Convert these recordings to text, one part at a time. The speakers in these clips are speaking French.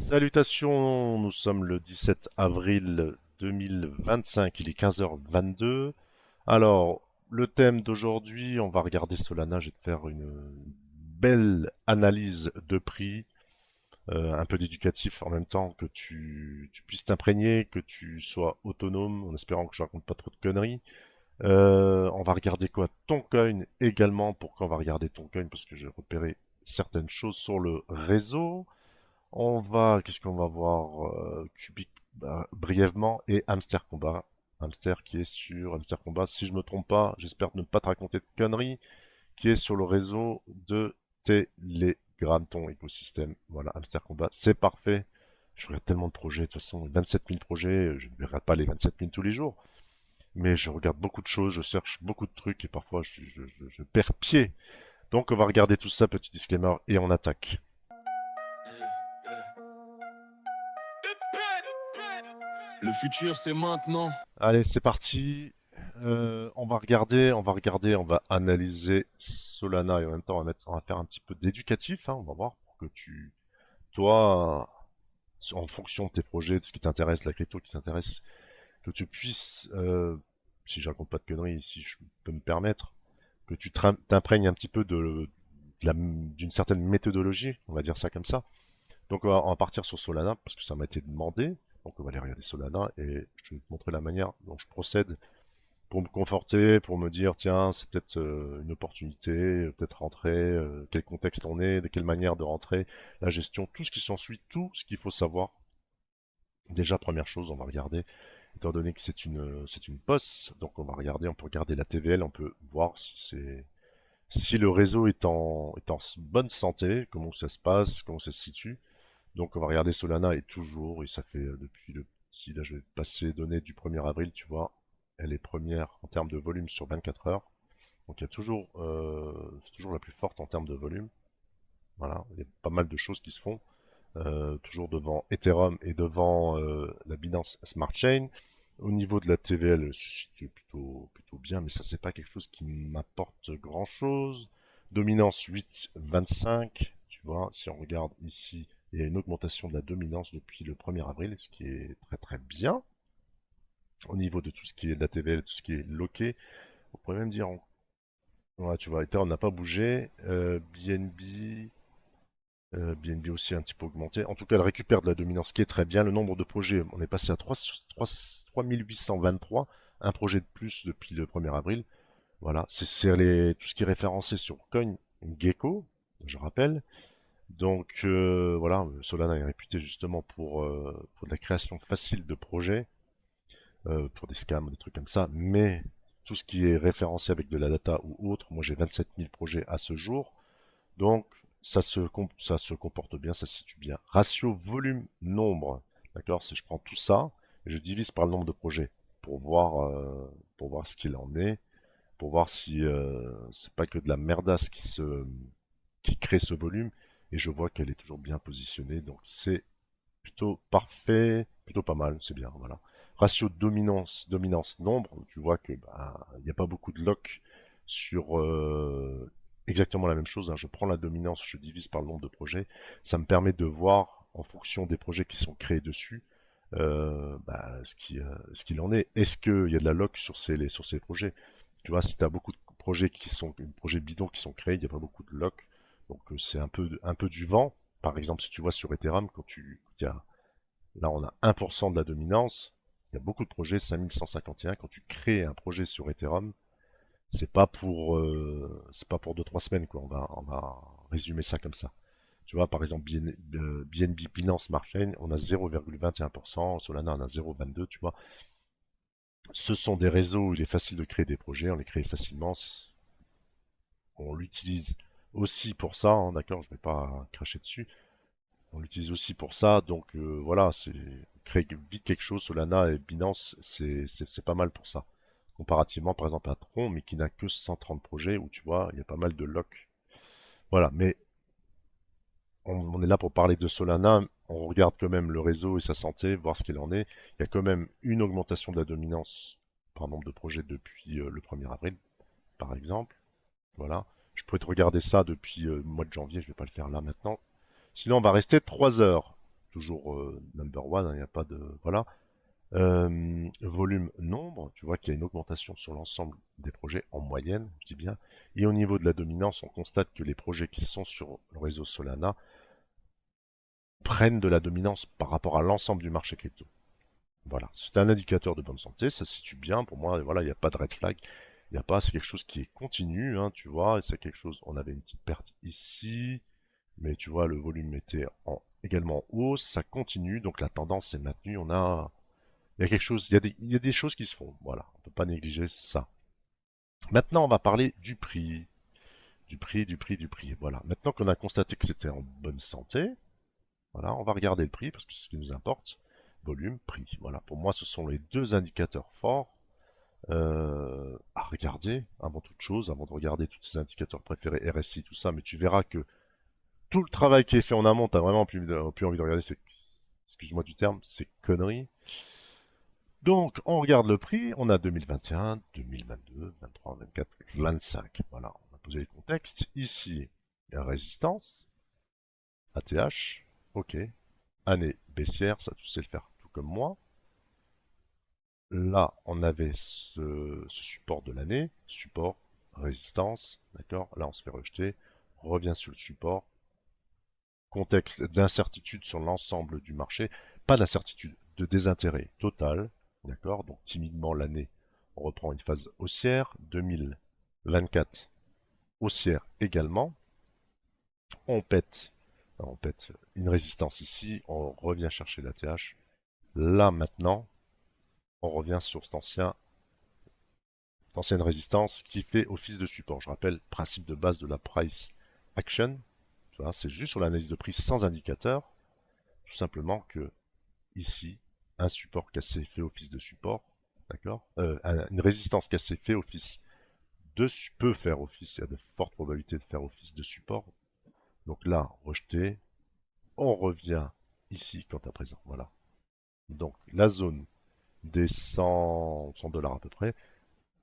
Salutations, nous sommes le 17 avril 2025, il est 15h22. Alors, le thème d'aujourd'hui, on va regarder Solana, je vais te faire une belle analyse de prix, un peu d'éducatif en même temps, que tu puisses t'imprégner, que tu sois autonome, en espérant que je raconte pas trop de conneries. On va regarder quoi? Toncoin également. Pourquoi on va regarder Toncoin? Parce que j'ai repéré certaines choses sur le réseau. Qu'est-ce qu'on va voir? Cubic brièvement et Hamster Combat. Hamster qui est sur Hamster Combat, si je me trompe pas, j'espère ne pas te raconter de conneries, qui est sur le réseau de Telegram, ton écosystème. Voilà, Hamster Combat, c'est parfait. Je regarde tellement de projets, de toute façon, 27 000 projets, je ne regarde pas les 27 000 tous les jours, mais je regarde beaucoup de choses, je cherche beaucoup de trucs et parfois je perds pied. Donc on va regarder tout ça, petit disclaimer, et on attaque. Le futur, c'est maintenant. Allez, c'est parti. On va analyser Solana et en même temps on va faire un petit peu d'éducatif, hein, on va voir pour que toi, en fonction de tes projets, de ce qui t'intéresse, la crypto qui t'intéresse, que tu puisses, si je raconte pas de conneries, si je peux me permettre, que tu t'imprègnes un petit peu d'une certaine méthodologie, on va dire ça comme ça. Donc on va partir sur Solana parce que ça m'a été demandé. Donc on va aller regarder Solana et je vais te montrer la manière dont je procède pour me conforter, pour me dire tiens, c'est peut-être une opportunité, peut-être rentrer, quel contexte on est, de quelle manière de rentrer, la gestion, tout ce qui s'ensuit, tout ce qu'il faut savoir. Déjà, première chose, on va regarder, étant donné que c'est une POS, donc on va regarder, on peut regarder la TVL, on peut voir si le réseau est en bonne santé, comment ça se passe, comment ça se situe. Donc on va regarder Solana et toujours, et ça fait depuis si là je vais passer données du 1er avril, tu vois, elle est première en termes de volume sur 24 heures. Donc il y a toujours, c'est toujours la plus forte en termes de volume. Voilà, il y a pas mal de choses qui se font. Toujours devant Ethereum et devant la Binance Smart Chain. Au niveau de la TVL, elle se situe plutôt bien, mais ça c'est pas quelque chose qui m'apporte grand chose. Dominance 8,25, tu vois, si on regarde ici, il y a une augmentation de la dominance depuis le 1er avril, ce qui est très très bien. Au niveau de tout ce qui est de la TVL, tout ce qui est loqué, on pourrait même dire, ouais, tu vois, Ethereum n'a pas bougé, BNB aussi un petit peu augmenté. En tout cas, elle récupère de la dominance, ce qui est très bien. Le nombre de projets, on est passé à 3823, un projet de plus depuis le 1er avril. Voilà, tout ce qui est référencé sur CoinGecko, je rappelle. Donc voilà, Solana est réputé justement pour de la création facile de projets, pour des scams, des trucs comme ça. Mais tout ce qui est référencé avec de la data ou autre, moi j'ai 27 000 projets à ce jour. Donc, ça se comporte bien, ça se situe bien. Ratio volume-nombre. D'accord? Si je prends tout ça, et je divise par le nombre de projets pour voir ce qu'il en est, pour voir si c'est pas que de la merdasse qui crée ce volume. Et je vois qu'elle est toujours bien positionnée. Donc, c'est plutôt parfait, plutôt pas mal, c'est bien. Voilà. Ratio dominance nombre, tu vois que bah, il n'y a pas beaucoup de lock sur exactement la même chose, hein. Je prends la dominance, je divise par le nombre de projets. Ça me permet de voir en fonction des projets qui sont créés dessus bah, ce qu'il en est. Est-ce qu'il y a de la lock sur ces projets? Tu vois, si tu as beaucoup de projets bidons qui sont créés, il n'y a pas beaucoup de lock. Donc c'est un peu du vent. Par exemple, si tu vois sur Ethereum, là on a 1% de la dominance, il y a beaucoup de projets, 5151. Quand tu crées un projet sur Ethereum, c'est pas pour 2 3 semaines, quoi. On va résumer ça comme ça. Tu vois, par exemple, BNB Binance Smart Chain, on a 0,21%, Solana on a 0,22, tu vois. Ce sont des réseaux où il est facile de créer des projets, on les crée facilement. On l'utilise aussi pour ça, hein, d'accord, je ne vais pas cracher dessus. On l'utilise aussi pour ça, donc voilà, c'est créer vite quelque chose. Solana et Binance, c'est pas mal pour ça. Comparativement, par exemple, à Tron, mais qui n'a que 130 projets, où tu vois, il y a pas mal de locks. Voilà, mais on est là pour parler de Solana. On regarde quand même le réseau et sa santé, voir ce qu'il en est. Il y a quand même une augmentation de la dominance par nombre de projets depuis le 1er avril, par exemple. Voilà. Je pourrais te regarder ça depuis le mois de janvier, je ne vais pas le faire là maintenant. Sinon, on va rester 3 heures. toujours number one, il n'y a pas de... Voilà. Volume nombre, tu vois qu'il y a une augmentation sur l'ensemble des projets en moyenne, je dis bien. Et au niveau de la dominance, on constate que les projets qui sont sur le réseau Solana prennent de la dominance par rapport à l'ensemble du marché crypto. Voilà, c'est un indicateur de bonne santé, ça se situe bien pour moi. Voilà, il n'y a pas de red flag, il n'y a pas, c'est quelque chose qui est continu, hein, tu vois. Et c'est quelque chose. On avait une petite perte ici, mais tu vois, le volume était également en hausse, ça continue, donc la tendance est maintenue. Il y a quelque chose, il y a des choses qui se font. Voilà, on peut pas négliger ça. Maintenant, on va parler du prix. Du prix. Voilà. Maintenant qu'on a constaté que c'était en bonne santé, voilà, on va regarder le prix parce que c'est ce qui nous importe. Volume, prix. Voilà. Pour moi, ce sont les deux indicateurs forts à regarder avant toute chose, avant de regarder tous ces indicateurs préférés, RSI, tout ça. Mais tu verras que tout le travail qui est fait en amont, t'as vraiment plus envie de regarder ces, excuse-moi du terme, ces conneries. Donc, on regarde le prix, on a 2021, 2022, 23, 24, 25. Voilà, on a posé le contexte. Ici, il y a résistance, ATH, ok. Année baissière, ça tu sais le faire tout comme moi. Là, on avait ce support de l'année, support, résistance, d'accord. Là, on se fait rejeter, on revient sur le support. Contexte d'incertitude sur l'ensemble du marché, pas d'incertitude, de désintérêt total, d'accord. Donc timidement l'année, on reprend une phase haussière, 2024 haussière également. On pète une résistance ici, on revient chercher la TH. Là maintenant, on revient sur cette ancienne résistance qui fait office de support. Je rappelle, principe de base de la price action, c'est juste sur l'analyse de prix sans indicateur, tout simplement que ici, un support cassé fait office de support, d'accord. Une résistance cassée fait office peut faire office, il y a de fortes probabilités de faire office de support. Donc là, rejeté, on revient ici quant à présent, voilà. Donc la zone des 100 dollars à peu près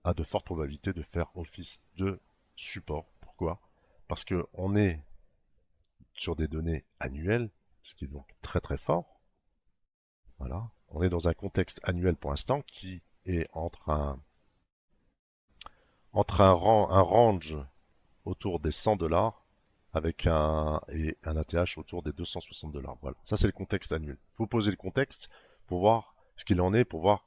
a de fortes probabilités de faire office de support. Pourquoi? Parce qu'on est sur des données annuelles, ce qui est donc très très fort. Voilà. On est dans un contexte annuel pour l'instant qui est un range autour des 100 dollars avec un ATH autour des 260 dollars. Voilà. Ça, c'est le contexte annuel. Il faut poser le contexte pour voir ce qu'il en est, pour voir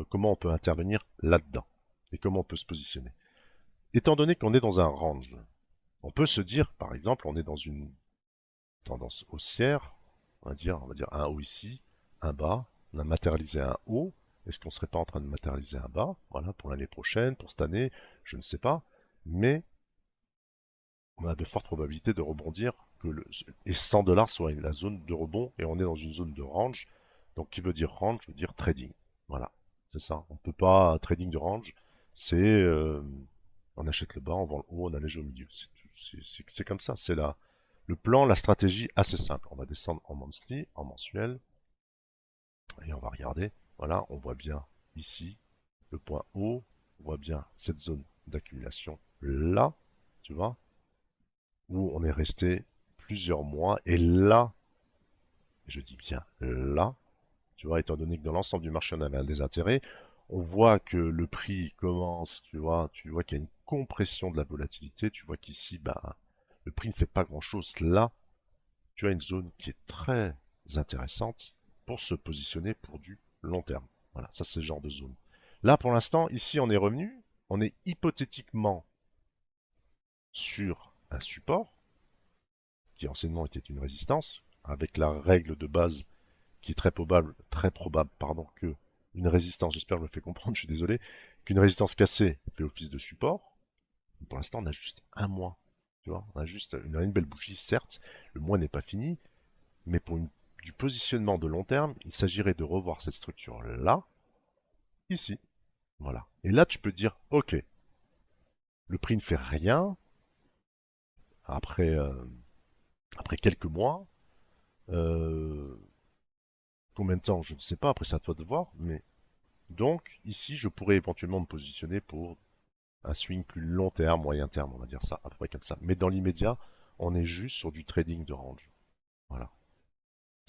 comment on peut intervenir là-dedans et comment on peut se positionner. Étant donné qu'on est dans un range, on peut se dire, par exemple, on est dans une tendance haussière, on va dire un haut ici, un bas, on a matérialisé un haut, est-ce qu'on ne serait pas en train de matérialiser un bas, voilà, pour l'année prochaine, pour cette année, je ne sais pas, mais on a de fortes probabilités de rebondir, et 100 dollars soit la zone de rebond, et on est dans une zone de range, donc qui veut dire range, veut dire trading, voilà, c'est ça, on ne peut pas, trading de range, c'est, on achète le bas, on vend le haut, on allège au milieu, c'est comme ça, c'est là. Le plan, la stratégie, assez simple. On va descendre en monthly, en mensuel, et on va regarder. Voilà, on voit bien ici le point haut, on voit bien cette zone d'accumulation là, tu vois, où on est resté plusieurs mois, et là, je dis bien là, tu vois, étant donné que dans l'ensemble du marché on avait un désintérêt, on voit que le prix commence, tu vois qu'il y a une compression de la volatilité, tu vois qu'ici, bah, le prix ne fait pas grand-chose là, tu as une zone qui est très intéressante pour se positionner pour du long terme. Voilà, ça c'est le genre de zone. Là, pour l'instant, ici, on est revenu. On est hypothétiquement sur un support qui anciennement était une résistance, avec la règle de base qui est très probable, pardon, que une résistance, j'espère que je me fais comprendre, je suis désolé, qu'une résistance cassée fait office de support. Pour l'instant, on a juste un mois. Tu vois, on a juste une belle bougie, certes, le mois n'est pas fini, mais pour du positionnement de long terme, il s'agirait de revoir cette structure-là, ici. Voilà. Et là, tu peux dire, ok, le prix ne fait rien après, après quelques mois. Euh, Combien de temps, je ne sais pas, après c'est à toi de voir. Mais donc, ici, je pourrais éventuellement me positionner pour un swing plus long terme, moyen terme, on va dire ça, à peu près comme ça. Mais dans l'immédiat, on est juste sur du trading de range. Voilà.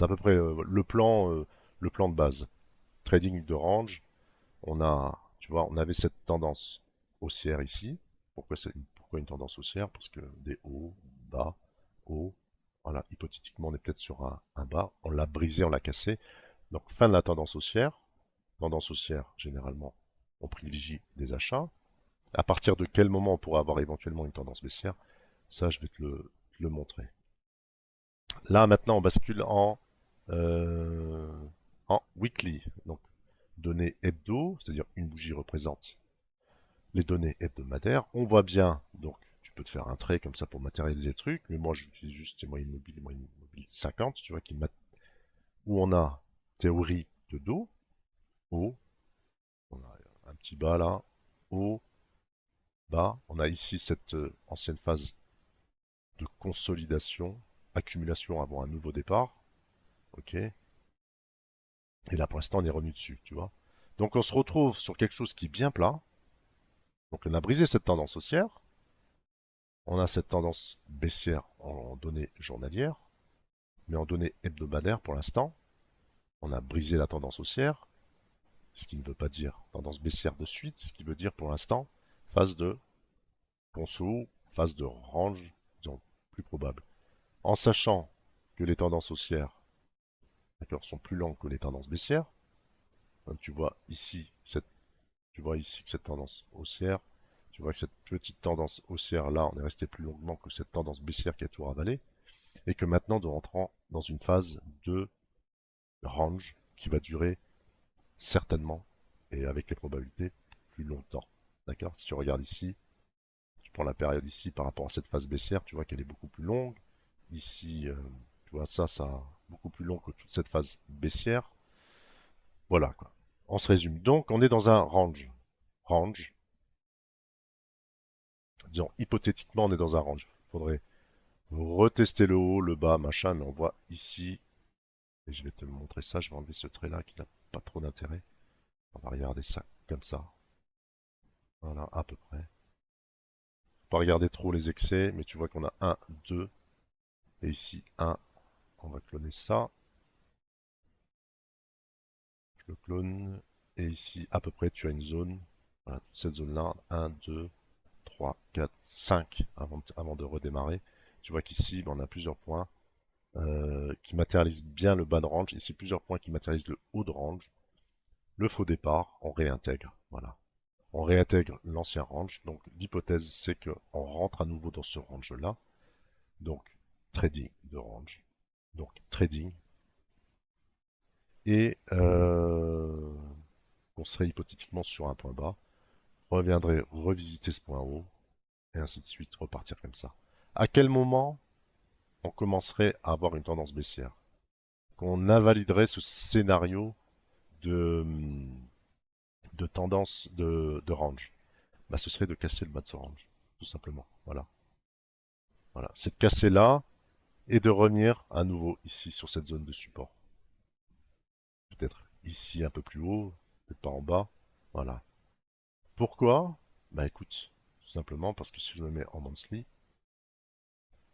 C'est à peu près le plan de base. Trading de range, on a, tu vois, on avait cette tendance haussière ici. Pourquoi une tendance haussière? Parce que des hauts, bas, hauts. Voilà, hypothétiquement, on est peut-être sur un bas. On l'a brisé, on l'a cassé. Donc, fin de la tendance haussière. Tendance haussière, généralement, on privilégie des achats. À partir de quel moment on pourrait avoir éventuellement une tendance baissière? Ça, je vais te le montrer. Là, maintenant, on bascule euh, en weekly. Donc, données hebdo, c'est-à-dire une bougie représente les données hebdomadaires. On voit bien, donc tu peux te faire un trait comme ça pour matérialiser le truc, mais moi j'utilise juste ces moyennes mobiles 50, tu vois, où on a théorie de dos, haut, on a un petit bas là, haut, bas. On a ici cette ancienne phase de consolidation, accumulation avant un nouveau départ, ok. Et là pour l'instant on est revenu dessus, tu vois. Donc on se retrouve sur quelque chose qui est bien plat. Donc on a brisé cette tendance haussière. On a cette tendance baissière en données journalières, mais en données hebdomadaires pour l'instant, on a brisé la tendance haussière, ce qui ne veut pas dire tendance baissière de suite, ce qui veut dire pour l'instant phase de conso, phase de range, disons, plus probable. En sachant que les tendances haussières, d'accord, sont plus longues que les tendances baissières, hein, tu vois ici que cette tendance haussière, tu vois que cette petite tendance haussière là, on est resté plus longuement que cette tendance baissière qui a tout ravalé, et que maintenant nous rentrons dans une phase de range qui va durer certainement, et avec les probabilités, plus longtemps. D'accord? Si tu regardes ici, tu prends la période ici par rapport à cette phase baissière, tu vois qu'elle est beaucoup plus longue. Ici, tu vois, ça beaucoup plus long que toute cette phase baissière. Voilà, quoi. On se résume. Donc, on est dans un range. Range. Disons, hypothétiquement, on est dans un range. Il faudrait retester le haut, le bas, machin, mais on voit ici, et je vais te montrer ça, je vais enlever ce trait-là qui n'a pas trop d'intérêt. On va regarder ça comme ça. Voilà, à peu près. Pas regarder trop les excès, mais tu vois qu'on a un, 2, et ici un. On va cloner ça. Je le clone. Et ici, à peu près, tu as une zone. Voilà, toute cette zone-là. Un, 2, 3, 4, 5 avant de redémarrer. Tu vois qu'ici, ben, on a plusieurs points qui matérialisent bien le bas de range. Ici, plusieurs points qui matérialisent le haut de range. Le faux départ, on réintègre. Voilà. On réintègre l'ancien range. Donc, l'hypothèse, c'est qu'on rentre à nouveau dans ce range-là. Donc, trading de range. Donc, trading. Et on serait hypothétiquement sur un point bas, reviendrait revisiter ce point haut, et ainsi de suite, repartir comme ça. À quel moment on commencerait à avoir une tendance baissière? Qu'on invaliderait ce scénario de, de tendance de range, bah, ce serait de casser le bas de ce range, tout simplement. Voilà. Voilà. C'est de casser là et de revenir à nouveau ici sur cette zone de support. Peut-être ici un peu plus haut, peut-être pas en bas. Voilà. Pourquoi? Bah écoute, tout simplement parce que si je me mets en monthly,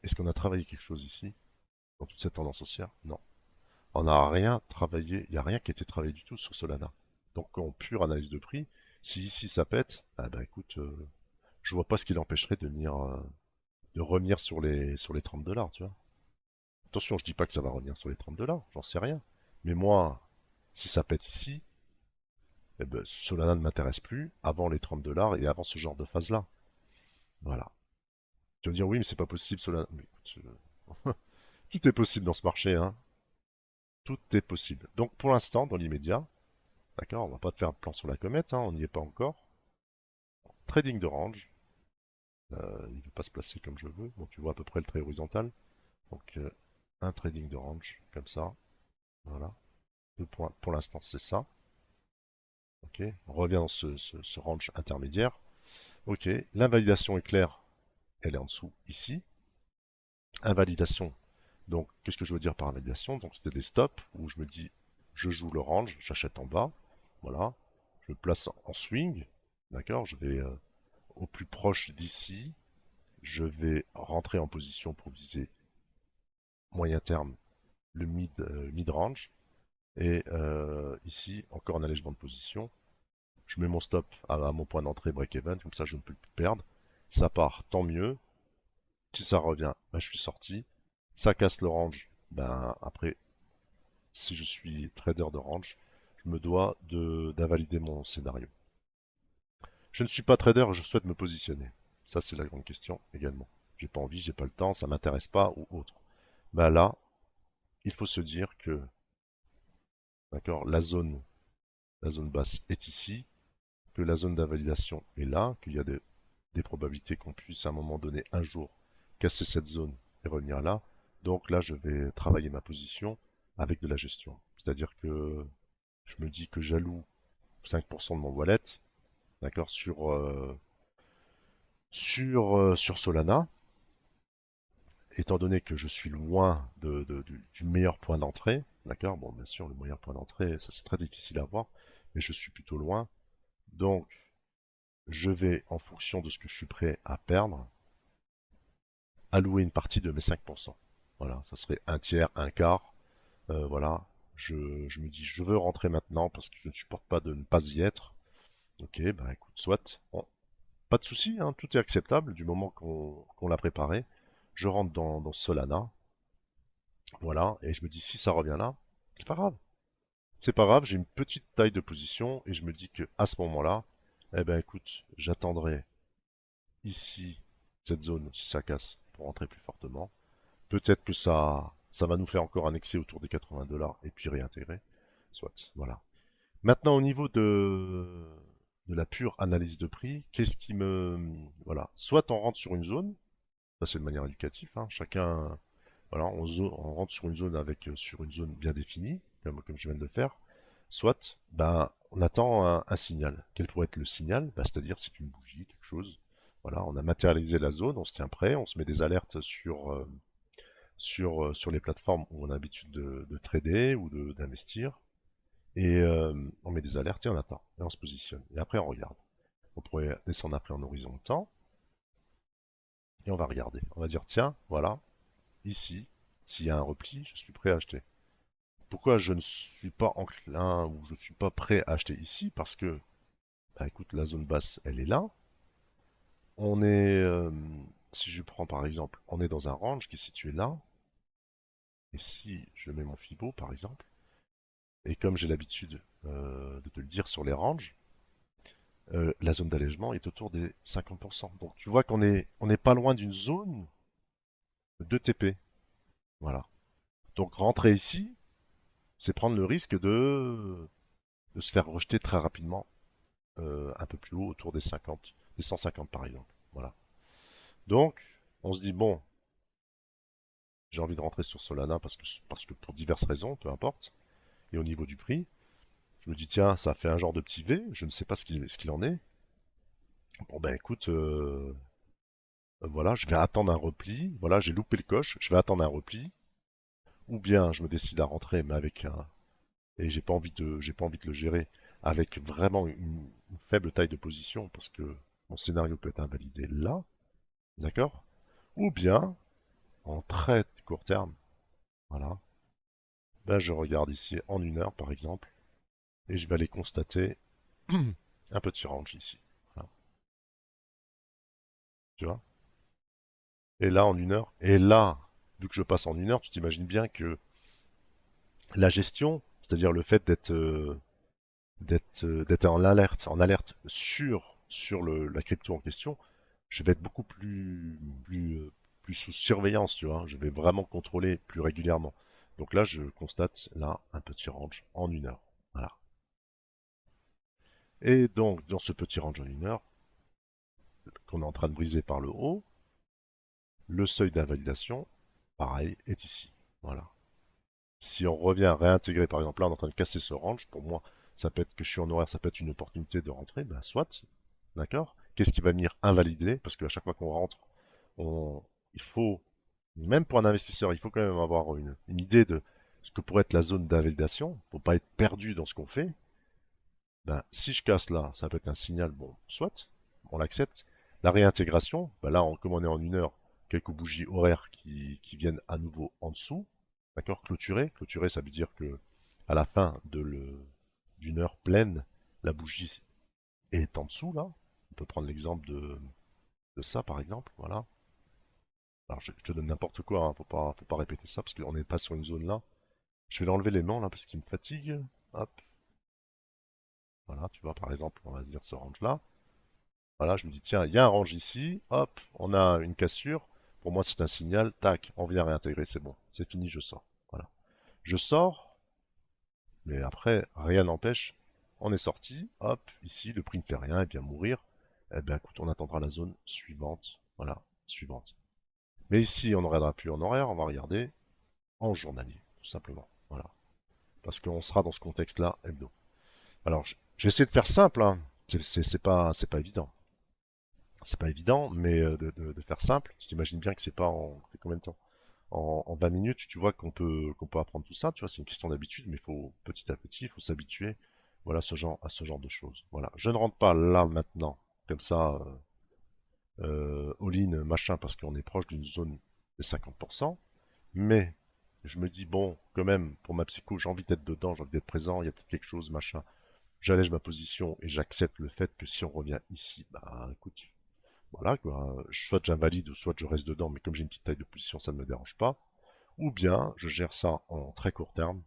est-ce qu'on a travaillé quelque chose ici dans toute cette tendance haussière? Non. On n'a rien travaillé, il n'y a rien qui a été travaillé du tout sur Solana. Donc en pure analyse de prix, si ici ça pète, ah bah écoute, je vois pas ce qui l'empêcherait de revenir sur les 30 dollars, tu vois. Attention, je dis pas que ça va revenir sur les 30 dollars, j'en sais rien. Mais moi, si ça pète ici, eh ben, Solana ne m'intéresse plus avant les 30 dollars et avant ce genre de phase-là. Voilà. Tu vas me dire, oui, mais c'est pas possible, Solana. Mais écoute, tout est possible dans ce marché, hein. Tout est possible. Donc pour l'instant, dans l'immédiat, d'accord, on va pas te faire un plan sur la comète, hein, on n'y est pas encore. Trading de range, il ne veut pas se placer comme je veux. Bon, tu vois à peu près le trait horizontal. Donc un trading de range, comme ça. Voilà. Deux points. Pour l'instant, c'est ça. Ok. On revient dans ce range intermédiaire. Ok. L'invalidation est claire. Elle est en dessous ici. Invalidation. Donc, qu'est-ce que je veux dire par invalidation? Donc, c'était des stops où je me dis, je joue le range, j'achète en bas. Voilà. Je le place en swing. D'accord. Je vais au plus proche d'ici. Je vais rentrer en position pour viser moyen terme mid-range. Et ici, encore un allègement de position. Je mets mon stop à mon point d'entrée break-even, comme ça je ne peux plus perdre. Ça part, tant mieux. Si ça revient, ben, je suis sorti. Ça casse le range. Ben, après, si je suis trader de range, je me dois d'invalider mon scénario. Je ne suis pas trader, je souhaite me positionner. Ça, c'est la grande question également. J'ai pas envie, j'ai pas le temps, ça m'intéresse pas ou autre. Ben là, il faut se dire que, d'accord, la zone basse est ici, que la zone d'invalidation est là, qu'il y a des probabilités qu'on puisse à un moment donné, un jour, casser cette zone et revenir là. Donc là, je vais travailler ma position avec de la gestion. C'est-à-dire que je me dis que j'alloue 5% de mon wallet, d'accord, sur Solana, étant donné que je suis loin du meilleur point d'entrée, d'accord, bon, bien sûr, le meilleur point d'entrée, ça c'est très difficile à voir, mais je suis plutôt loin. Donc, je vais, en fonction de ce que je suis prêt à perdre, allouer une partie de mes 5%. Voilà, ça serait un tiers, un quart. Voilà, je me dis, je veux rentrer maintenant parce que je ne supporte pas de ne pas y être. Ok, bah écoute, soit. Bon, pas de souci, hein, tout est acceptable du moment qu'on l'a préparé. Je rentre dans Solana. Voilà, et je me dis, si ça revient là, c'est pas grave. C'est pas grave, j'ai une petite taille de position et je me dis que à ce moment-là, eh ben écoute, j'attendrai ici cette zone si ça casse pour rentrer plus fortement. Peut-être que ça va nous faire encore un excès autour des 80 dollars et puis réintégrer. Soit, voilà. Maintenant, au niveau de la pure analyse de prix, qu'est-ce qui me... Voilà. Soit on rentre sur une zone, ça c'est de manière éducative, hein, chacun... Voilà, on rentre sur une zone sur une zone bien définie, comme je viens de le faire. Soit, ben, on attend un signal. Quel pourrait être le signal? Ben, c'est-à-dire c'est une bougie, quelque chose. Voilà, on a matérialisé la zone, on se tient prêt, on se met des alertes sur les plateformes où on a l'habitude de trader ou d'investir. Et on met des alertes et on attend. Et on se positionne. Et après, on regarde. On pourrait descendre après en horizontal. Et on va regarder. On va dire, tiens, voilà, ici, s'il y a un repli, je suis prêt à acheter. Pourquoi je ne suis pas enclin ou je ne suis pas prêt à acheter ici? Parce que, bah écoute, la zone basse, elle est là. On est, si je prends par exemple, on est dans un range qui est situé là. Et si je mets mon Fibo, par exemple, et comme j'ai l'habitude de te le dire sur les ranges, la zone d'allègement est autour des 50%. Donc tu vois on est pas loin d'une zone de TP. Voilà. Donc rentrer ici, c'est prendre le risque de se faire rejeter très rapidement un peu plus haut, autour des 50, des 150 par exemple. Voilà. Donc, on se dit, bon, j'ai envie de rentrer sur Solana parce que pour diverses raisons, peu importe. Et au niveau du prix, je me dis, tiens, ça fait un genre de petit V, je ne sais pas ce qu'il en est. Bon, ben écoute, voilà, je vais attendre un repli. Voilà, j'ai loupé le coche, je vais attendre un repli. Ou bien je me décide à rentrer, mais avec un. Et j'ai pas envie de le gérer avec vraiment une faible taille de position parce que mon scénario peut être invalidé là. D'accord? Ou bien, en très court terme, voilà, ben je regarde ici en une heure par exemple, et je vais aller constater un petit range ici. Voilà, tu vois? Et là, en une heure, et là, vu que je passe en une heure, tu t'imagines bien que la gestion, c'est-à-dire le fait d'être en alerte sur la crypto en question, je vais être beaucoup plus sous surveillance, tu vois. Je vais vraiment contrôler plus régulièrement. Donc là, je constate là un petit range en une heure. Voilà. Et donc, dans ce petit range en une heure, qu'on est en train de briser par le haut, le seuil d'invalidation, pareil, est ici. Voilà. Si on revient à réintégrer, par exemple, là, on est en train de casser ce range, pour moi, ça peut être que je suis en horaire, ça peut être une opportunité de rentrer, ben soit, d'accord. Qu'est-ce qui va venir invalider? Parce qu'à chaque fois qu'on rentre, on, il faut, même pour un investisseur, il faut quand même avoir une idée de ce que pourrait être la zone d'invalidation, pour pas être perdu dans ce qu'on fait. Ben, si je casse là, ça peut être un signal, bon, soit, on l'accepte. La réintégration, ben là, comme on est en une heure, quelques bougies horaires qui viennent à nouveau en dessous. D'accord? Clôturer. Clôturer, ça veut dire que à la fin d'une heure pleine, la bougie est en dessous, là. On peut prendre l'exemple de ça, par exemple. Voilà. Alors, je te donne n'importe quoi, hein. Faut pas répéter ça, parce qu'on n'est pas sur une zone là. Je vais l'enlever l'aimant, là, parce qu'il me fatigue. Hop. Voilà, tu vois, par exemple, on va se dire ce range-là. Voilà, je me dis, tiens, il y a un range ici. Hop, on a une cassure. Pour moi, c'est un signal. Tac, on vient réintégrer, c'est bon. C'est fini, je sors. Voilà. Je sors, mais après, rien n'empêche. On est sorti. Hop, ici, le prix ne fait rien, et bien mourir. Eh bien, écoute, on attendra la zone suivante. Voilà, suivante. Mais ici, on ne regardera plus en horaire, on va regarder en journalier, tout simplement. Voilà. Parce qu'on sera dans ce contexte-là hebdo. Alors, j'essaie de faire simple, hein. C'est pas évident. C'est pas évident, mais de faire simple. Tu t'imagines bien que c'est pas en combien de temps? En 20 minutes, tu vois qu'on peut apprendre tout ça. Tu vois, c'est une question d'habitude, mais il faut petit à petit, il faut s'habituer. Voilà, à ce genre de choses. Voilà. Je ne rentre pas là maintenant, comme ça, all-in, machin, parce qu'on est proche d'une zone des 50%. Mais je me dis, bon, quand même, pour ma psycho, j'ai envie d'être dedans, j'ai envie d'être présent, il y a peut-être quelque chose, machin. J'allège ma position et j'accepte le fait que si on revient ici, bah écoute, voilà quoi, soit j'invalide, soit je reste dedans, mais comme j'ai une petite taille de position, ça ne me dérange pas. Ou bien je gère ça en très court terme,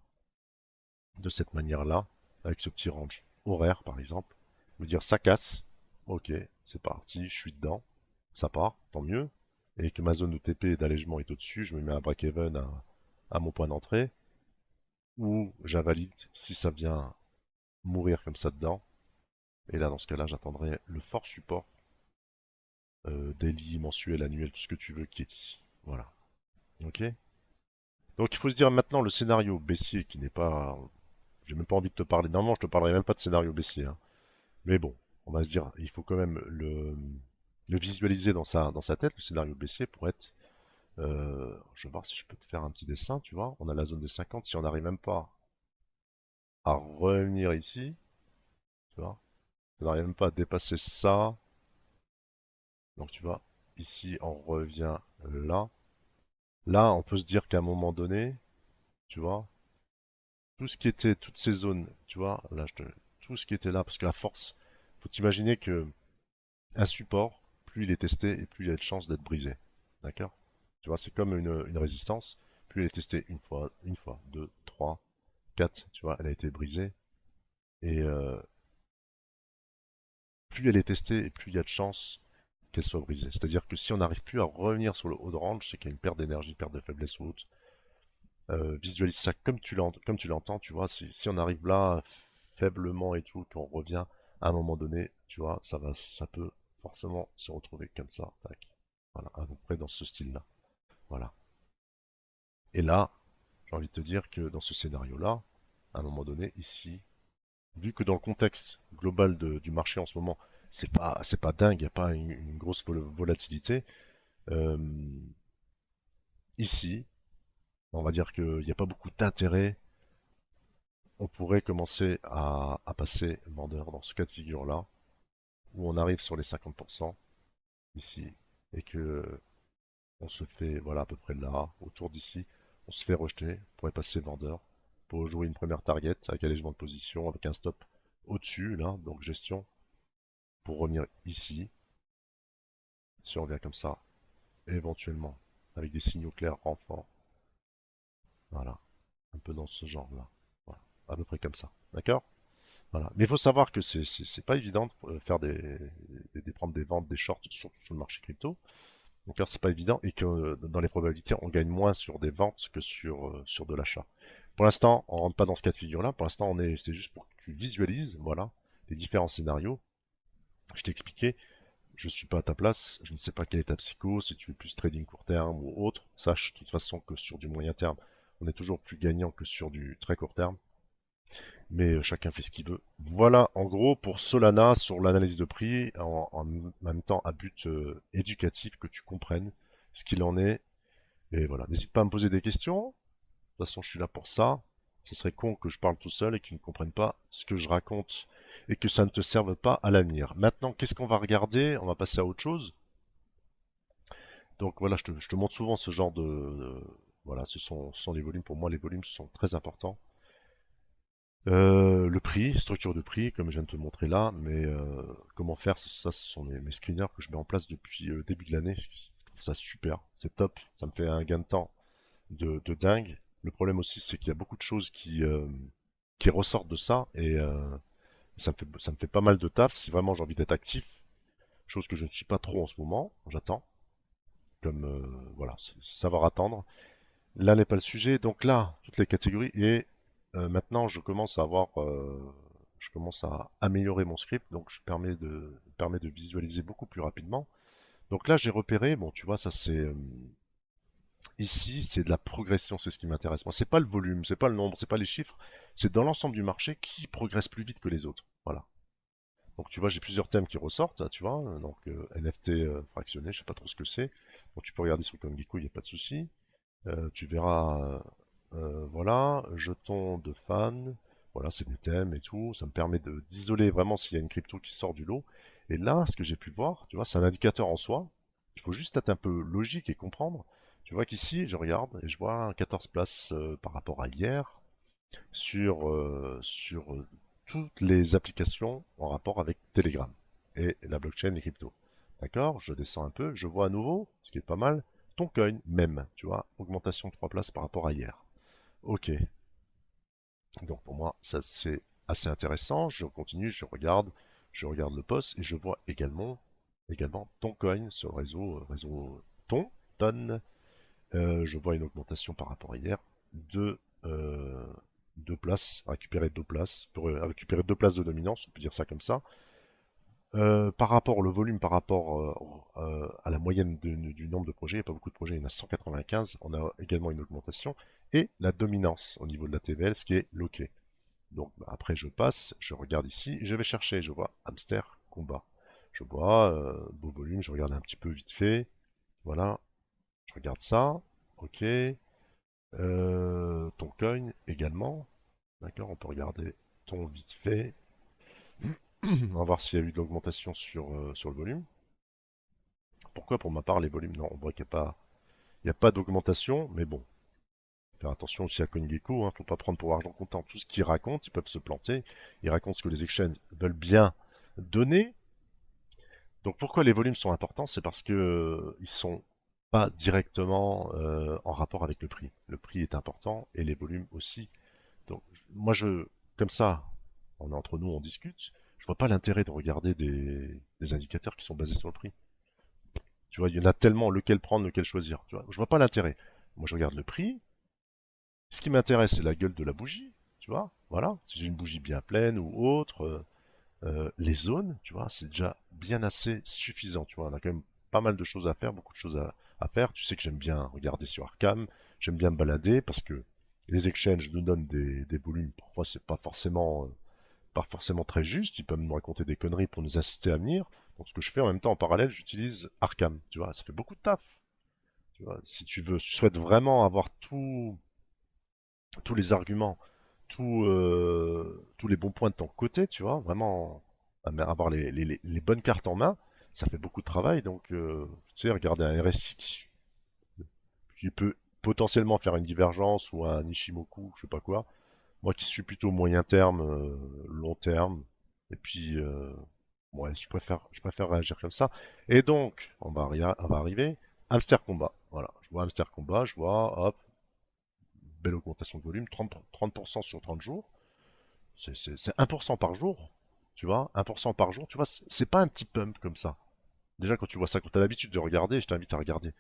de cette manière-là, avec ce petit range horaire par exemple. Me dire ça casse, ok, c'est parti, je suis dedans, ça part, tant mieux. Et que ma zone de TP et d'allègement est au-dessus, je me mets un break-even à mon point d'entrée, ou j'invalide si ça vient mourir comme ça dedans. Et là, dans ce cas-là, j'attendrai le fort support daily, mensuel, annuel, tout ce que tu veux qui est ici. Voilà. Ok. Donc il faut se dire maintenant le scénario baissier qui n'est pas. J'ai même pas envie de te parler. Normalement, je te parlerai même pas de scénario baissier, hein. Mais bon, on va se dire, il faut quand même le visualiser dans sa tête, le scénario baissier, pour être. Je vais voir si je peux te faire un petit dessin, tu vois. On a la zone des 50. Si on n'arrive même pas à revenir ici, tu vois, on n'arrive même pas à dépasser ça. Donc tu vois, ici on revient là. Là, on peut se dire qu'à un moment donné, tu vois, tout ce qui était, toutes ces zones, tu vois, tout ce qui était là, parce que la force, faut t'imaginer que un support, plus il est testé et plus il a de chances d'être brisé. D'accord? Tu vois, c'est comme une résistance. Plus elle est testée une fois, deux, trois, quatre, tu vois, elle a été brisée. Et plus elle est testée et plus il y a de chances qu'elle soit brisée. C'est-à-dire que si on n'arrive plus à revenir sur le haut de range, c'est qu'il y a une perte d'énergie, perte de faiblesse ou autre. Visualise ça comme tu l'entends, tu vois. Si on arrive là faiblement et tout, qu'on revient à un moment donné, tu vois, ça peut forcément se retrouver comme ça, tac. Voilà, à peu près dans ce style-là. Voilà. Et là, j'ai envie de te dire que dans ce scénario-là, à un moment donné, ici, vu que dans le contexte global du marché en ce moment, c'est pas dingue, il n'y a pas une grosse volatilité. euh, Ici, on va dire qu'il n'y a pas beaucoup d'intérêt. On pourrait commencer à passer vendeur dans ce cas de figure-là, où on arrive sur les 50% ici, et que on se fait, voilà, à peu près là, autour d'ici, on se fait rejeter, on pourrait passer vendeur, pour jouer une première target avec allègement de position, avec un stop au-dessus, là, donc gestion, pour revenir ici, si on revient comme ça, éventuellement, avec des signaux clairs renforts, voilà, un peu dans ce genre-là, voilà, à peu près comme ça, d'accord? Voilà. Mais il faut savoir que c'est pas évident de faire prendre des ventes, des shorts, surtout sur le marché crypto. Donc là, c'est pas évident et que dans les probabilités, on gagne moins sur des ventes que sur de l'achat. Pour l'instant, on rentre pas dans ce cas de figure-là. Pour l'instant, c'est juste pour que tu visualises, voilà, les différents scénarios. Je t'ai expliqué, je suis pas à ta place, je ne sais pas quelle est ta psycho, si tu es plus trading court terme ou autre. Sache de toute façon que sur du moyen terme, on est toujours plus gagnant que sur du très court terme. Mais chacun fait ce qu'il veut. Voilà, en gros, pour Solana, sur l'analyse de prix, en même temps à but éducatif, que tu comprennes ce qu'il en est. Et voilà, n'hésite pas à me poser des questions. De toute façon, je suis là pour ça. Ce serait con que je parle tout seul et que tu ne comprennes pas ce que je raconte et que ça ne te serve pas à l'avenir. Maintenant, qu'est-ce qu'on va regarder? On va passer à autre chose. Donc voilà, je te montre souvent ce genre Voilà, ce sont les volumes. Pour moi, les volumes sont très importants. Le prix, structure de prix, comme je viens de te montrer là, mais comment faire, ça, ce sont mes screeners que je mets en place depuis le début de l'année. Je trouve ça super, c'est top, ça me fait un gain de temps de dingue. Le problème aussi, c'est qu'il y a beaucoup de choses qui ressortent de ça, et ça me fait pas mal de taf si vraiment j'ai envie d'être actif, chose que je ne suis pas trop en ce moment, j'attends, comme voilà, savoir attendre. Là n'est pas le sujet. Donc là, toutes les catégories. Et maintenant, je commence à améliorer mon script. Donc, permet de visualiser beaucoup plus rapidement. Donc là, j'ai repéré. Bon, tu vois, ça c'est ici, c'est de la progression. C'est ce qui m'intéresse. Moi, c'est pas le volume, c'est pas le nombre, c'est pas les chiffres. C'est dans l'ensemble du marché qui progresse plus vite que les autres. Voilà. Donc tu vois, j'ai plusieurs thèmes qui ressortent, là, tu vois. Donc NFT fractionné, je sais pas trop ce que c'est. Donc tu peux regarder sur CoinGecko, il n'y a pas de souci. Tu verras, voilà, jetons de fans, voilà, c'est des thèmes et tout, ça me permet d'isoler vraiment s'il y a une crypto qui sort du lot. Et là, ce que j'ai pu voir, tu vois, c'est un indicateur en soi, il faut juste être un peu logique et comprendre. Tu vois qu'ici, je regarde et je vois 14 places par rapport à hier sur toutes les applications en rapport avec Telegram et la blockchain et crypto. D'accord. Je descends un peu, je vois à nouveau, ce qui est pas mal, Toncoin même, tu vois, augmentation de 3 places par rapport à hier. Ok, donc pour moi, ça c'est assez intéressant. Je continue, je regarde le post et je vois également Toncoin sur le réseau Ton, Ton. Je vois une augmentation par rapport à hier de deux places, récupérer deux places, pour récupérer deux places de dominance, on peut dire ça comme ça. Par rapport au volume, par rapport à la moyenne du nombre de projets, il n'y a pas beaucoup de projets, il y en a 195, on a également une augmentation, et la dominance au niveau de la TVL, ce qui est loqué. Donc bah, après je passe, je regarde ici, je vais chercher, je vois hamster combat. Je vois beau volume, je regarde un petit peu vite fait, voilà, je regarde ça, ok. Ton coin également, d'accord, on peut regarder ton vite fait. On va voir s'il y a eu de l'augmentation sur le volume. Pourquoi pour ma part les volumes? Non, on voit il y a pas d'augmentation, mais bon, faire attention aussi à CoinGecko, hein, faut pas prendre pour argent comptant tout ce qu'ils racontent, ils peuvent se planter. Ils racontent ce que les exchanges veulent bien donner. Donc pourquoi les volumes sont importants? C'est parce que ils sont pas directement en rapport avec le prix. Le prix est important et les volumes aussi. Donc moi comme ça, on est entre nous, on discute. Je vois pas l'intérêt de regarder des indicateurs qui sont basés sur le prix. Tu vois, il y en a tellement, lequel prendre, lequel choisir. Tu vois, je vois pas l'intérêt. Moi, je regarde le prix. Ce qui m'intéresse, c'est la gueule de la bougie. Tu vois, voilà. Si j'ai une bougie bien pleine ou autre, les zones, tu vois, c'est déjà bien assez suffisant. Tu vois, on a quand même pas mal de choses à faire, beaucoup de choses à faire. Tu sais que j'aime bien regarder sur Arkham, j'aime bien me balader parce que les exchanges nous donnent des volumes. Parfois, c'est pas forcément très juste. Ils peuvent nous raconter des conneries pour nous inciter à venir. Donc, ce que je fais en même temps en parallèle, j'utilise Arkham. Tu vois, ça fait beaucoup de taf. Tu vois, si tu veux, si tu souhaites vraiment avoir tous les arguments, tous les bons points de ton côté, tu vois, vraiment avoir les bonnes cartes en main, ça fait beaucoup de travail. Donc, tu sais, regarder un RSI qui peut potentiellement faire une divergence ou un Ishimoku, je sais pas quoi. Moi qui suis plutôt moyen terme, long terme, et puis ouais, je préfère réagir comme ça. Et donc, on va arriver, hamster combat. Voilà, je vois hamster combat, je vois, hop, belle augmentation de volume, 30% sur 30 jours. C'est 1% par jour, tu vois, 1% par jour, tu vois, c'est pas un petit pump comme ça. Déjà, quand tu vois ça, quand tu as l'habitude de regarder, je t'invite à regarder.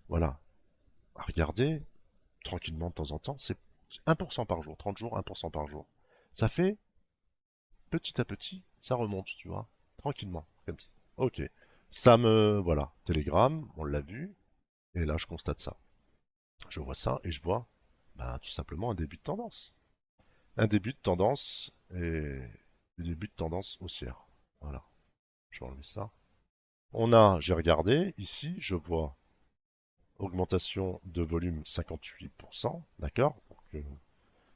Voilà, à regarder tranquillement de temps en temps, c'est 1% par jour, 30 jours, 1% par jour. Ça fait petit à petit, ça remonte, tu vois, tranquillement, comme ça. Ok, voilà, Telegram, on l'a vu, et là je constate ça. Je vois ça et je vois, bah, tout simplement un début de tendance. Un début de tendance et le début de tendance haussière. Voilà, je vais enlever ça. J'ai regardé, ici, je vois augmentation de volume 58%, d'accord. Donc,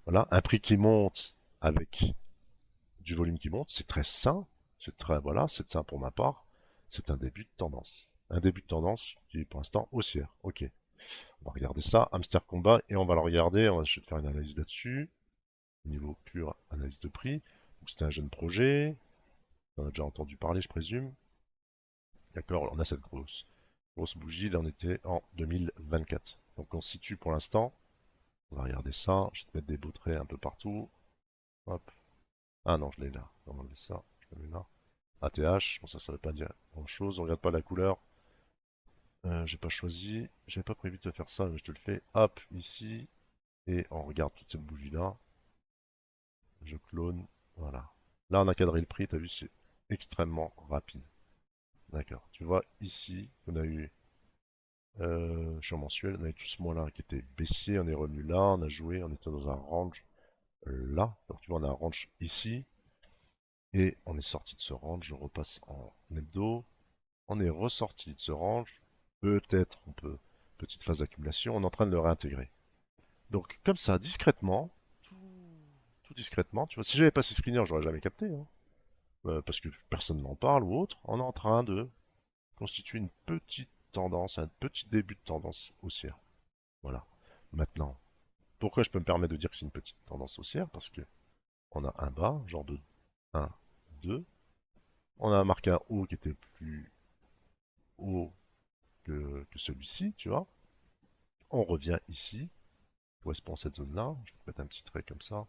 voilà, un prix qui monte avec du volume qui monte, c'est très sain, voilà, c'est sain pour ma part. C'est un début de tendance. Un début de tendance qui est pour l'instant haussière. Ok. On va regarder ça, hamster combat, et on va le regarder, je vais te faire une analyse là-dessus. Niveau pur, analyse de prix. Donc c'était un jeune projet, on a déjà entendu parler, je présume. D'accord, on a cette grosse bougie, là on était en 2024. Donc on se situe pour l'instant, on va regarder ça, je vais te mettre des beaux traits un peu partout. Hop. Ah non, je l'ai là, on va enlever ça, je le mets là. ATH, bon ça veut pas dire grand chose, on regarde pas la couleur. J'ai pas choisi, j'avais pas prévu de te faire ça, mais je te le fais. Hop, ici, et on regarde toute cette bougie là. Je clone, voilà. Là on a cadré le prix, t'as vu, c'est extrêmement rapide. D'accord, tu vois ici, on a eu sur mensuel, on a eu tout ce mois-là qui était baissier, on est revenu là, on a joué, on était dans un range là. Donc tu vois, on a un range ici, et on est sorti de ce range, je repasse en hebdo, on est ressorti de ce range, peut-être on peut, petite phase d'accumulation, on est en train de le réintégrer. Donc comme ça, discrètement, tout discrètement, tu vois, si j'avais pas ces screeners, j'aurais jamais capté, hein. Parce que personne n'en parle ou autre, on est en train de constituer une petite tendance, un petit début de tendance haussière. Voilà. Maintenant, pourquoi je peux me permettre de dire que c'est une petite tendance haussière? Parce que on a un bas, genre de 1, 2. On a marqué un haut qui était plus haut que celui-ci, tu vois. On revient ici, correspond à cette zone-là. Je vais te mettre un petit trait comme ça.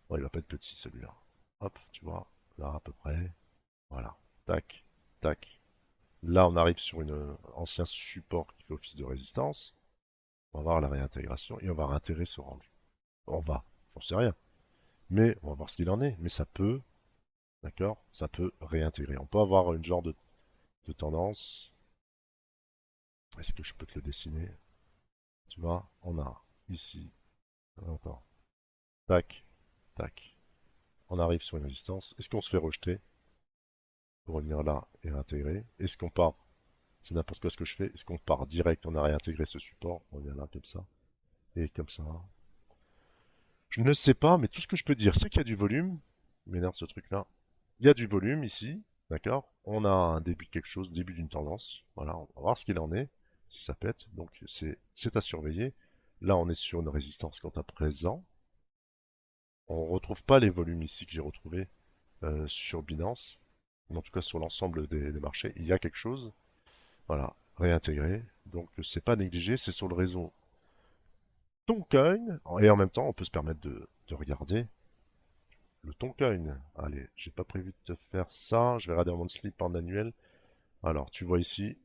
Bon, il va pas être petit celui-là. Hop, tu vois, là à peu près. Voilà. Tac, tac. Là, on arrive sur un ancien support qui fait office de résistance. On va voir la réintégration et on va réintégrer ce range. On va, j'en sais rien. Mais on va voir ce qu'il en est. Mais ça peut, d'accord, ça peut réintégrer. On peut avoir une genre de tendance. Est-ce que je peux te le dessiner? Tu vois, on a ici, attends, tac, tac. On arrive sur une résistance. Est-ce qu'on se fait rejeter pour revenir là et réintégrer? Est-ce qu'on part? C'est n'importe quoi ce que je fais. Est-ce qu'on part direct? On a réintégré ce support. On revient là comme ça. Et comme ça. Je ne sais pas, mais tout ce que je peux dire, c'est qu'il y a du volume. Il m'énerve ce truc-là. Il y a du volume ici. D'accord? On a un début de quelque chose, début d'une tendance. Voilà, on va voir ce qu'il en est. Si ça pète. Donc c'est à surveiller. Là, on est sur une résistance quant à présent. On ne retrouve pas les volumes ici que j'ai retrouvés sur Binance. En tout cas, sur l'ensemble des marchés, il y a quelque chose. Voilà, réintégré. Donc, c'est pas négligé. C'est sur le réseau Toncoin. Et en même temps, on peut se permettre de regarder le Toncoin. Allez, j'ai pas prévu de te faire ça. Je vais regarder mon slip en annuel. Alors, tu vois ici,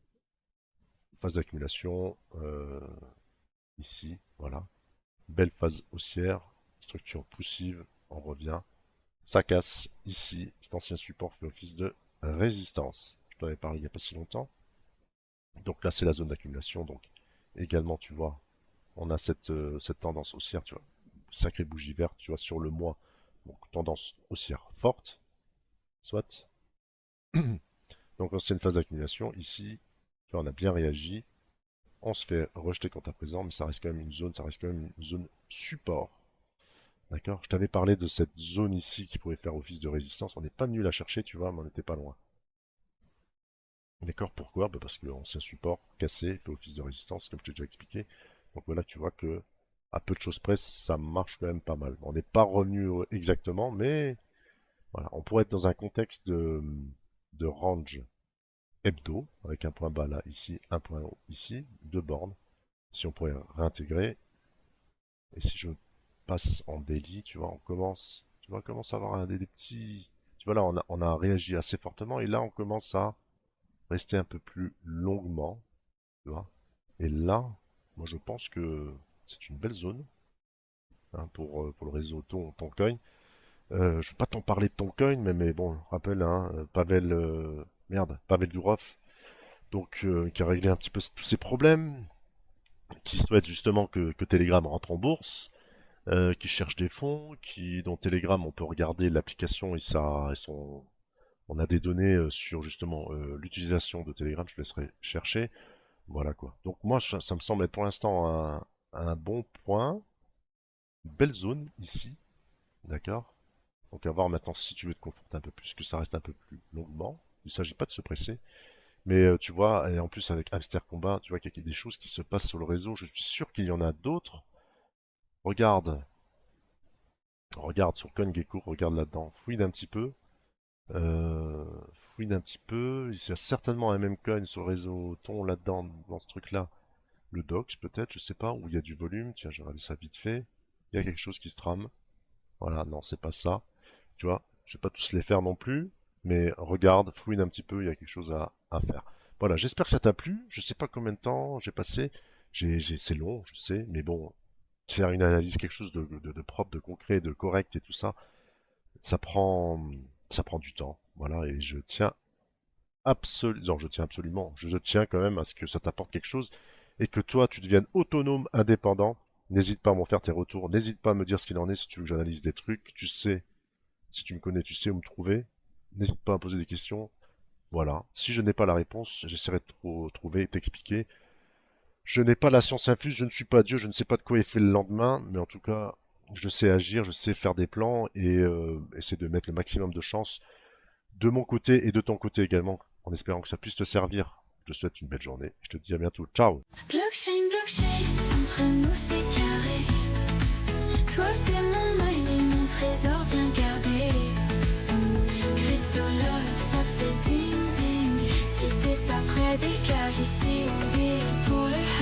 phase d'accumulation. Ici, voilà. Belle phase haussière. Structure poussive. On revient. Ça casse ici. Cet ancien support fait office de résistance. Je t'en avais parlé il n'y a pas si longtemps. Donc là, c'est la zone d'accumulation. Donc également, tu vois, on a cette tendance haussière, tu vois. Sacrée bougie verte, tu vois, sur le mois. Donc tendance haussière forte. Soit. Donc ancienne phase d'accumulation. Ici, tu vois, on a bien réagi. On se fait rejeter quant à présent, mais ça reste quand même une zone, ça reste quand même une zone support. D'accord? Je t'avais parlé de cette zone ici qui pouvait faire office de résistance. On n'est pas venu la chercher, tu vois, mais on n'était pas loin. D'accord, pourquoi? Bah parce que l'ancien support cassé fait office de résistance, comme je t'ai déjà expliqué. Donc voilà, tu vois que à peu de choses près, ça marche quand même pas mal. On n'est pas revenu exactement, mais voilà, on pourrait être dans un contexte de range hebdo, avec un point bas là, ici, un point haut ici, deux bornes. Si on pourrait réintégrer, et si je passe en daily, tu vois, tu vois, on commence à avoir des petits... Tu vois là, on a réagi assez fortement, et là, on commence à rester un peu plus longuement. Tu vois. Et là, moi je pense que c'est une belle zone hein, pour le réseau Toncoin. Je ne vais pas t'en parler de Toncoin, mais bon, rappelle, hein, Pavel, Pavel Durov, donc qui a réglé un petit peu tous ces problèmes, qui souhaite justement que Telegram rentre en bourse, qui cherche des fonds, dont Telegram on peut regarder l'application et on a des données sur justement l'utilisation de Telegram, je te laisserai chercher. Voilà quoi. Donc moi, ça me semble être pour l'instant un bon point. Une belle zone ici. D'accord. Donc à voir maintenant si tu veux te conforter un peu plus, que ça reste un peu plus longuement. Il ne s'agit pas de se presser. Mais tu vois, et en plus avec Hamster Combat, tu vois qu'il y a des choses qui se passent sur le réseau. Je suis sûr qu'il y en a d'autres. Regarde, regarde sur CoinGecko, regarde là-dedans, fouine un petit peu. Euh, fouine un petit peu. Il y a certainement un même coin sur le réseau ton là-dedans, dans ce truc-là. Le docs peut-être, je sais pas, où il y a du volume. Tiens, je vais regarder ça vite fait. Il y a quelque chose qui se trame. Voilà, non, c'est pas ça. Tu vois, je vais pas tous les faire non plus, mais regarde, fouine un petit peu, il y a quelque chose à faire. Voilà, j'espère que ça t'a plu. Je sais pas combien de temps j'ai passé. C'est long, je sais, mais bon, faire une analyse, quelque chose de propre, de concret, de correct et tout ça, ça prend, ça prend du temps. Voilà, et je tiens absolument, non, je tiens absolument, je tiens quand même à ce que ça t'apporte quelque chose et que toi, tu deviennes autonome, indépendant. N'hésite pas à m'en faire tes retours, n'hésite pas à me dire ce qu'il en est si tu veux que j'analyse des trucs. Tu sais, si tu me connais, tu sais où me trouver. N'hésite pas à poser des questions. Voilà. Si je n'ai pas la réponse, j'essaierai de trouver et t'expliquer. Je n'ai pas la science infuse, je ne suis pas Dieu, je ne sais pas de quoi est fait le lendemain, mais en tout cas, je sais agir, je sais faire des plans et essayer de mettre le maximum de chance de mon côté et de ton côté également, en espérant que ça puisse te servir. Je te souhaite une belle journée. Je te dis à bientôt. Ciao! Blockchain, blockchain, entre nous c'est carré. Toi t'es mon mine et mon trésor bien gardé. Crypto love, ça fait ding ding. Si t'es pas près, dégage ici, on est pour le